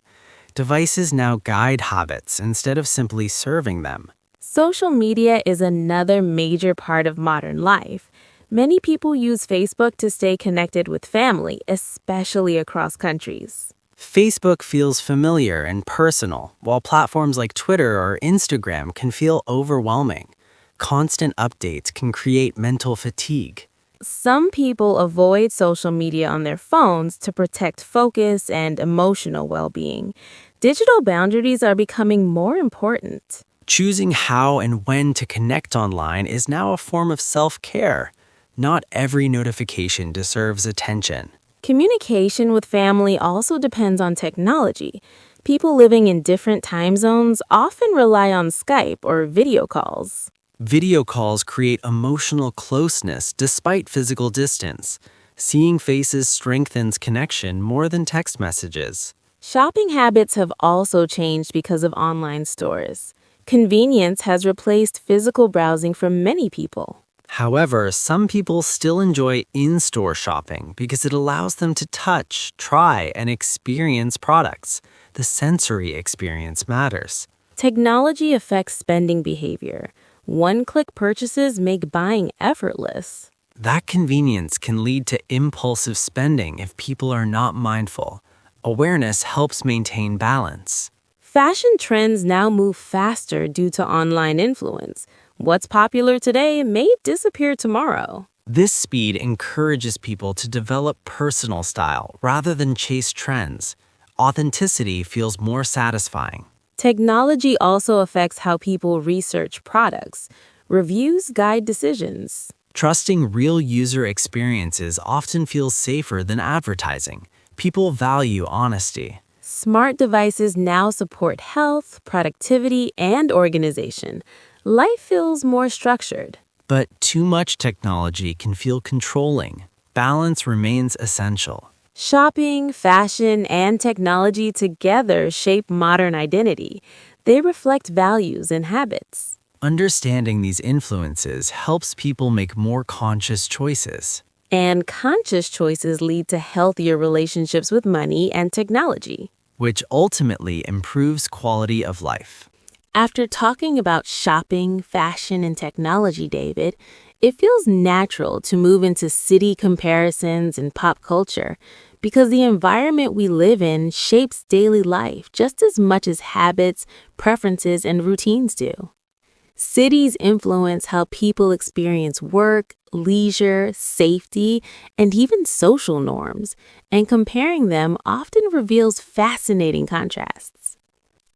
Devices now guide habits instead of simply serving them. Social media is another major part of modern life. Many people use Facebook to stay connected with family, especially across countries. Facebook feels familiar and personal, while platforms like Twitter or Instagram can feel overwhelming. Constant updates can create mental fatigue. Some people avoid social media on their phones to protect focus and emotional well-being. Digital boundaries are becoming more important. Choosing how and when to connect online is now a form of self-care. Not every notification deserves attention. Communication with family also depends on technology. People living in different time zones often rely on Skype or video calls. Video calls create emotional closeness despite physical distance. Seeing faces strengthens connection more than text messages. Shopping habits have also changed because of online stores. Convenience has replaced physical browsing for many people. However, some people still enjoy in-store shopping because it allows them to touch, try, and experience products. The sensory experience matters. Technology affects spending behavior. One-click purchases make buying effortless. That convenience can lead to impulsive spending if people are not mindful. Awareness helps maintain balance. Fashion trends now move faster due to online influence. What's popular today may disappear tomorrow. This speed encourages people to develop personal style rather than chase trends. Authenticity feels more satisfying. Technology also affects how people research products. Reviews guide decisions. Trusting real user experiences often feels safer than advertising. People value honesty. Smart devices now support health, productivity, and organization. Life feels more structured. But too much technology can feel controlling. Balance remains essential. Shopping, fashion, and technology together shape modern identity. They reflect values and habits. Understanding these influences helps people make more conscious choices. And conscious choices lead to healthier relationships with money and technology. Which ultimately improves quality of life. After talking about shopping, fashion, and technology, David, it feels natural to move into city comparisons and pop culture because the environment we live in shapes daily life just as much as habits, preferences, and routines do. Cities influence how people experience work, leisure, safety, and even social norms, and comparing them often reveals fascinating contrasts.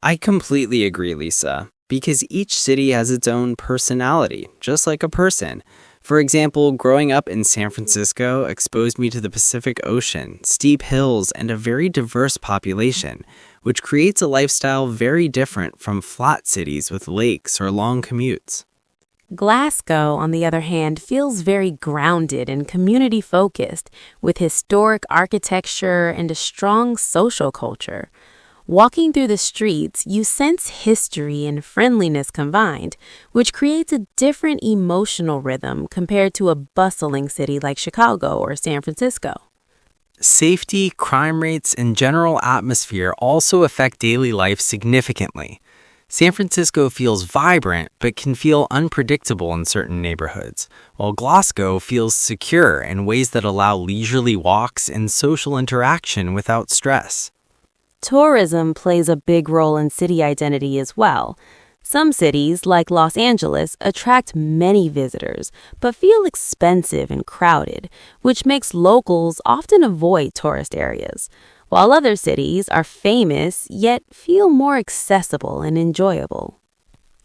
I completely agree, Lisaa, because each city has its own personality, just like a person. For example, growing up in San Francisco exposed me to the Pacific Ocean, steep hills, and a very diverse population, which creates a lifestyle very different from flat cities with lakes or long commutes. Glasgow, on the other hand, feels very grounded and community-focused, with historic architecture and a strong social culture. Walking through the streets, you sense history and friendliness combined, which creates a different emotional rhythm compared to a bustling city like Chicago or San Francisco. Safety, crime rates, and general atmosphere also affect daily life significantly. San Francisco feels vibrant but can feel unpredictable in certain neighborhoods, while Glasgow feels secure in ways that allow leisurely walks and social interaction without stress. Tourism plays a big role in city identity as well. Some cities, like Los Angeles, attract many visitors, but feel expensive and crowded, which makes locals often avoid tourist areas, while other cities are famous yet feel more accessible and enjoyable.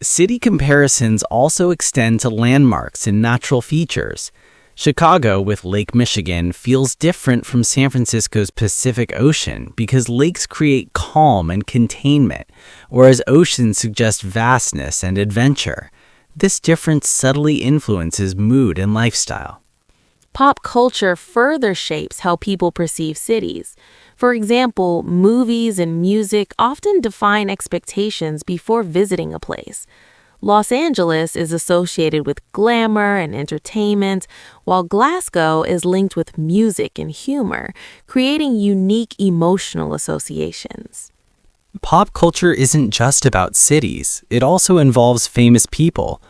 City comparisons also extend to landmarks and natural features. Chicago, with Lake Michigan, feels different from San Francisco's Pacific Ocean because lakes create calm and containment, whereas oceans suggest vastness and adventure. This difference subtly influences mood and lifestyle. Pop culture further shapes how people perceive cities. For example, movies and music often define expectations before visiting a place. Los Angeles is associated with glamour and entertainment, while Glasgow is linked with music and humor, creating unique emotional associations. Pop culture isn't just about cities, it also involves famous people.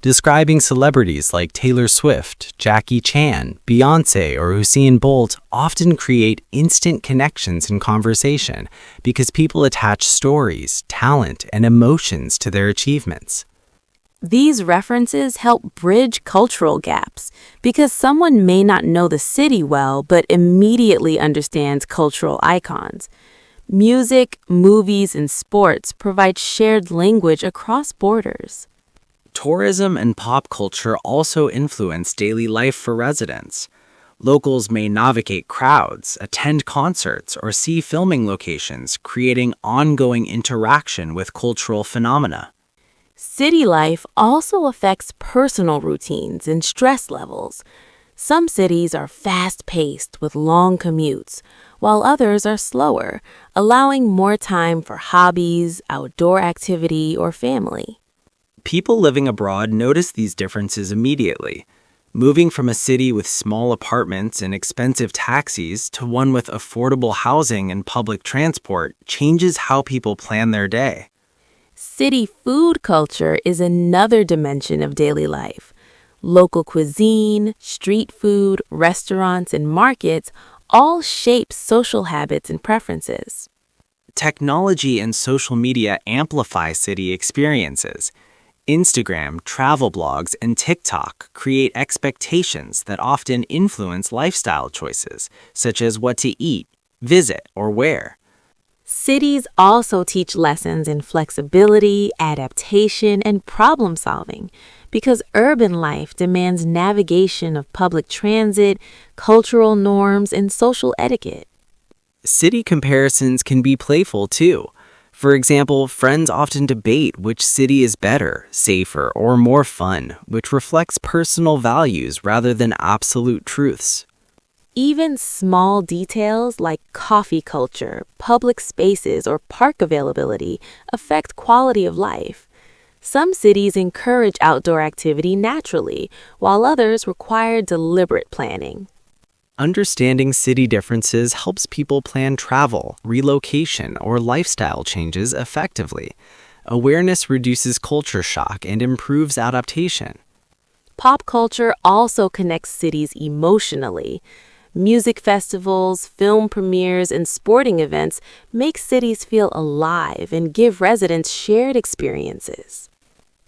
Describing celebrities like Taylor Swift, Jackie Chan, Beyoncé, or Usain Bolt often create instant connections in conversation because people attach stories, talent, and emotions to their achievements. These references help bridge cultural gaps because someone may not know the city well but immediately understands cultural icons. Music, movies, and sports provide shared language across borders. Tourism and pop culture also influence daily life for residents. Locals may navigate crowds, attend concerts, or see filming locations, creating ongoing interaction with cultural phenomena. City life also affects personal routines and stress levels. Some cities are fast-paced with long commutes, while others are slower, allowing more time for hobbies, outdoor activity, or family. People living abroad notice these differences immediately. Moving from a city with small apartments and expensive taxis to one with affordable housing and public transport changes how people plan their day. City food culture is another dimension of daily life. Local cuisine, street food, restaurants, and markets all shape social habits and preferences. Technology and social media amplify city experiences. Instagram, travel blogs, and TikTok create expectations that often influence lifestyle choices, such as what to eat, visit, or wear. Cities also teach lessons in flexibility, adaptation, and problem solving because urban life demands navigation of public transit, cultural norms, and social etiquette. City comparisons can be playful too. For example, friends often debate which city is better, safer, or more fun, which reflects personal values rather than absolute truths. Even small details like coffee culture, public spaces, or park availability affect quality of life. Some cities encourage outdoor activity naturally, while others require deliberate planning. Understanding city differences helps people plan travel, relocation, or lifestyle changes effectively. Awareness reduces culture shock and improves adaptation. Pop culture also connects cities emotionally. Music festivals, film premieres, and sporting events make cities feel alive and give residents shared experiences.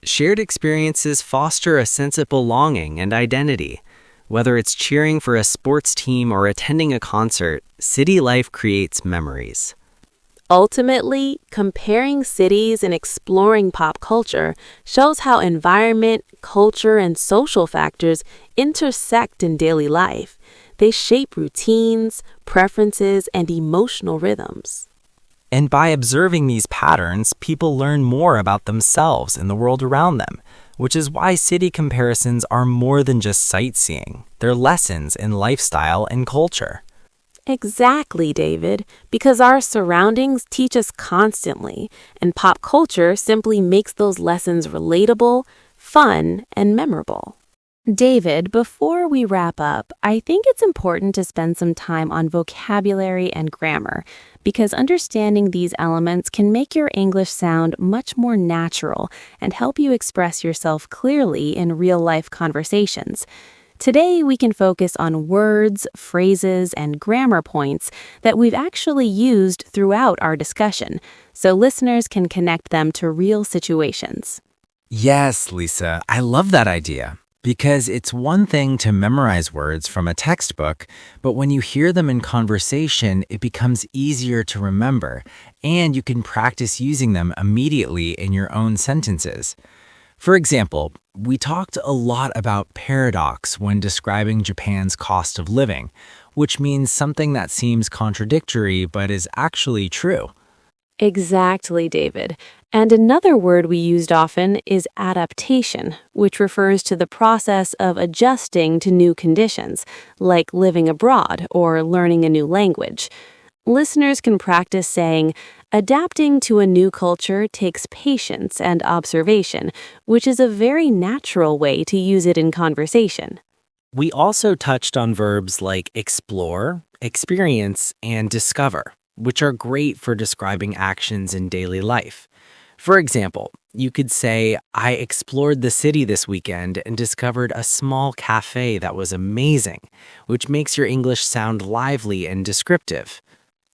Shared experiences foster a sense of belonging and identity. Whether it's cheering for a sports team or attending a concert, city life creates memories. Ultimately, comparing cities and exploring pop culture shows how environment, culture, and social factors intersect in daily life. They shape routines, preferences, and emotional rhythms. And by observing these patterns, people learn more about themselves and the world around them, which is why city comparisons are more than just sightseeing. They're lessons in lifestyle and culture. Exactly, David, because our surroundings teach us constantly, and pop culture simply makes those lessons relatable, fun, and memorable. David, before we wrap up, I think it's important to spend some time on vocabulary and grammar, because understanding these elements can make your English sound much more natural and help you express yourself clearly in real-life conversations. Today, we can focus on words, phrases, and grammar points that we've actually used throughout our discussion, so listeners can connect them to real situations. Yes, Lisa, I love that idea. Because it's one thing to memorize words from a textbook, but when you hear them in conversation, it becomes easier to remember, and you can practice using them immediately in your own sentences. For example, we talked a lot about paradox when describing Japan's cost of living, which means something that seems contradictory but is actually true. Exactly, David. And another word we used often is adaptation, which refers to the process of adjusting to new conditions, like living abroad or learning a new language. Listeners can practice saying, adapting to a new culture takes patience and observation, which is a very natural way to use it in conversation. We also touched on verbs like explore, experience, and discover, which are great for describing actions in daily life. For example, you could say, I explored the city this weekend and discovered a small cafe that was amazing, which makes your English sound lively and descriptive.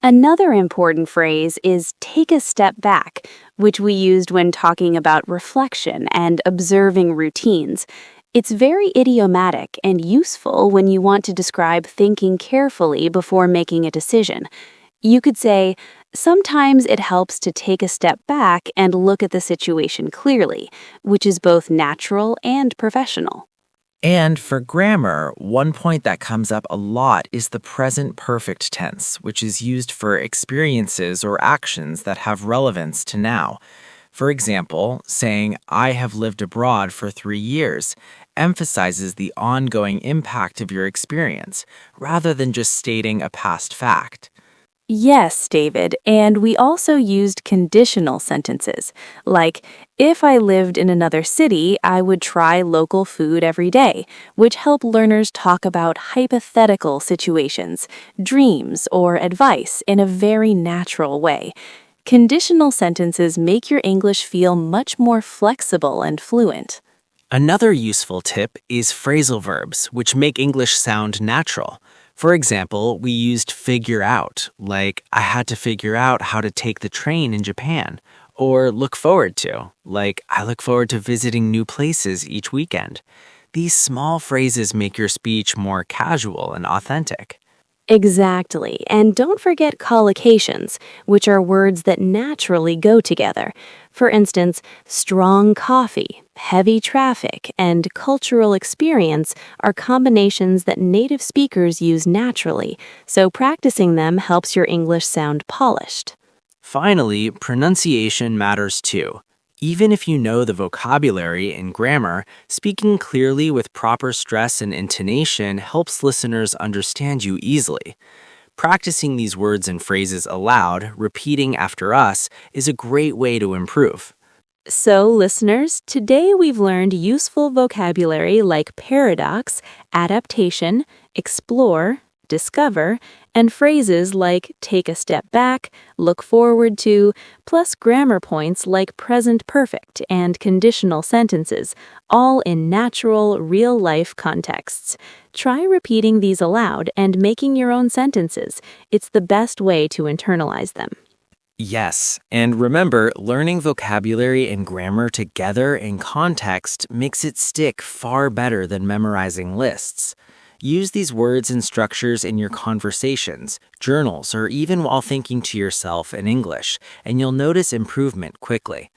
Another important phrase is take a step back, which we used when talking about reflection and observing routines. It's very idiomatic and useful when you want to describe thinking carefully before making a decision. You could say, sometimes it helps to take a step back and look at the situation clearly, which is both natural and professional. And for grammar, one point that comes up a lot is the present perfect tense, which is used for experiences or actions that have relevance to now. For example, saying, I have lived abroad for 3 years emphasizes the ongoing impact of your experience, rather than just stating a past fact. Yes, David, and we also used conditional sentences, like, if I lived in another city, I would try local food every day, which help learners talk about hypothetical situations, dreams, or advice in a very natural way. Conditional sentences make your English feel much more flexible and fluent. Another useful tip is phrasal verbs, which make English sound natural. For example, we used figure out, like I had to figure out how to take the train in Japan, or look forward to, like I look forward to visiting new places each weekend. These small phrases make your speech more casual and authentic. Exactly. And don't forget collocations, which are words that naturally go together. For instance, strong coffee, heavy traffic, and cultural experience are combinations that native speakers use naturally, so practicing them helps your English sound polished. Finally, pronunciation matters too. Even if you know the vocabulary and grammar, speaking clearly with proper stress and intonation helps listeners understand you easily. Practicing these words and phrases aloud, repeating after us, is a great way to improve. So, listeners, today we've learned useful vocabulary like paradox, adaptation, explore, discover, and phrases like take a step back, look forward to, plus grammar points like present perfect and conditional sentences, all in natural, real life contexts. Try repeating these aloud and making your own sentences. It's the best way to internalize them. Yes, and remember, learning vocabulary and grammar together in context makes it stick far better than memorizing lists. Use these words and structures in your conversations, journals, or even while thinking to yourself in English, and you'll notice improvement quickly.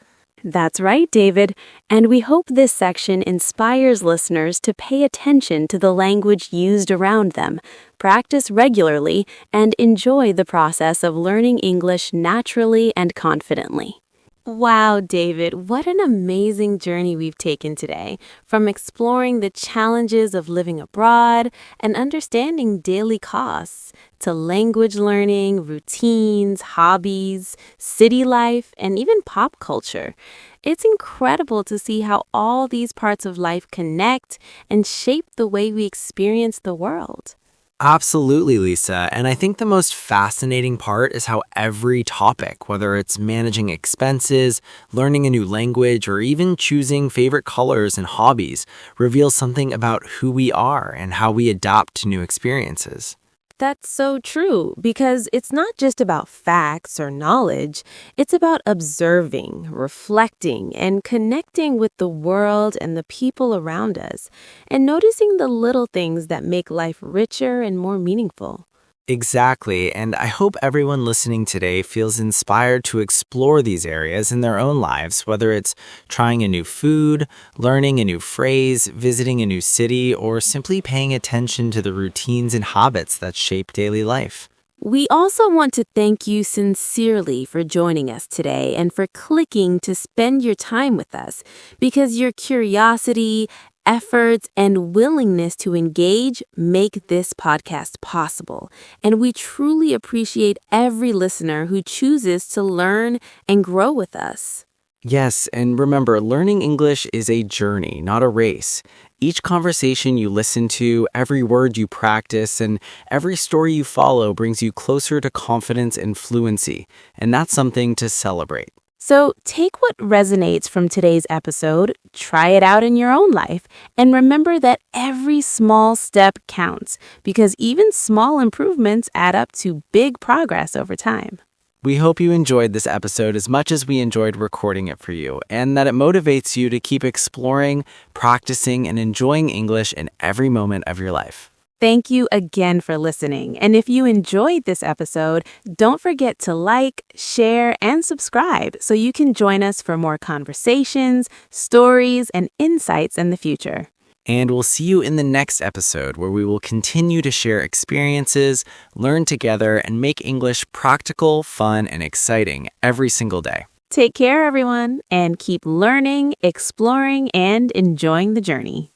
That's right, David. And we hope this section inspires listeners to pay attention to the language used around them, practice regularly, and enjoy the process of learning English naturally and confidently. Wow, David, what an amazing journey we've taken today, from exploring the challenges of living abroad and understanding daily costs to language learning, routines, hobbies, city life, and even pop culture. It's incredible to see how all these parts of life connect and shape the way we experience the world. Absolutely, Lisa. And I think the most fascinating part is how every topic, whether it's managing expenses, learning a new language, or even choosing favorite colors and hobbies, reveals something about who we are and how we adapt to new experiences. That's so true, because it's not just about facts or knowledge. It's about observing, reflecting, and connecting with the world and the people around us, and noticing the little things that make life richer and more meaningful. Exactly, and I hope everyone listening today feels inspired to explore these areas in their own lives, whether it's trying a new food, learning a new phrase, visiting a new city, or simply paying attention to the routines and habits that shape daily life. We also want to thank you sincerely for joining us today and for clicking to spend your time with us, because your curiosity, efforts, and willingness to engage make this podcast possible. And we truly appreciate every listener who chooses to learn and grow with us. Yes, and remember, learning English is a journey, not a race. Each conversation you listen to, every word you practice, and every story you follow brings you closer to confidence and fluency, and that's something to celebrate. So take what resonates from today's episode, try it out in your own life, and remember that every small step counts, because even small improvements add up to big progress over time. We hope you enjoyed this episode as much as we enjoyed recording it for you, and that it motivates you to keep exploring, practicing, and enjoying English in every moment of your life. Thank you again for listening. And if you enjoyed this episode, don't forget to like, share, and subscribe so you can join us for more conversations, stories, and insights in the future. And we'll see you in the next episode, where we will continue to share experiences, learn together, and make English practical, fun, and exciting every single day. Take care, everyone, and keep learning, exploring, and enjoying the journey.